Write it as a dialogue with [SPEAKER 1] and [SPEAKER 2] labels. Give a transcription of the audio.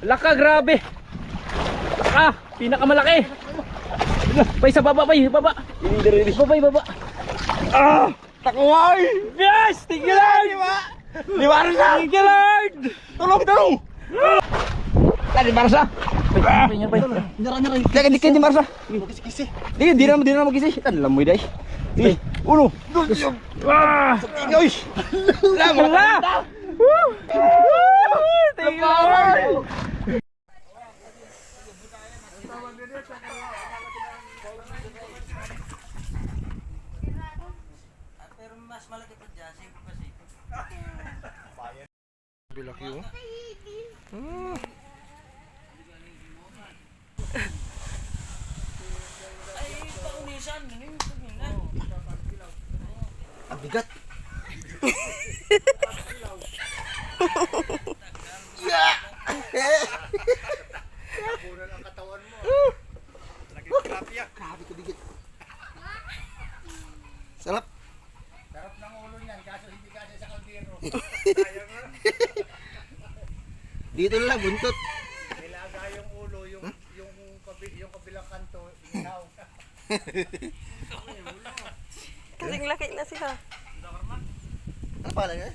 [SPEAKER 1] Laka, grabe. Laka, pinakamalaki. Bay, sa baba, bay, baba. Babay, baba. Ah!
[SPEAKER 2] Takuhay!
[SPEAKER 1] Yes! Thank you, Lord!
[SPEAKER 2] Liwaran na!
[SPEAKER 1] Thank you, Lord!
[SPEAKER 2] Tulong, tulong! Tadi Marsa. Jangan dikit di Marsa. Di na magkisi. Tan lamoy dai. Di. Uno.
[SPEAKER 1] Ah!
[SPEAKER 2] Guys. Lang
[SPEAKER 1] Wala! Thank you, Lord!
[SPEAKER 3] Pero mas malaki pa dyan, sipon pa sipon.
[SPEAKER 2] Bilaki oh.
[SPEAKER 3] Ay, paunisan, yung pagina.
[SPEAKER 2] Ang bigat. Grabe ko digit. Sarap.
[SPEAKER 4] Sarap ng ulo niyan, kaso hindi kasi sa kaldero.
[SPEAKER 2] Dito na lang buntot.
[SPEAKER 4] Nilaga yung ulo, yung kabilang kanto, inaw.
[SPEAKER 5] Kasing laki na sila.
[SPEAKER 2] Ano pala nga?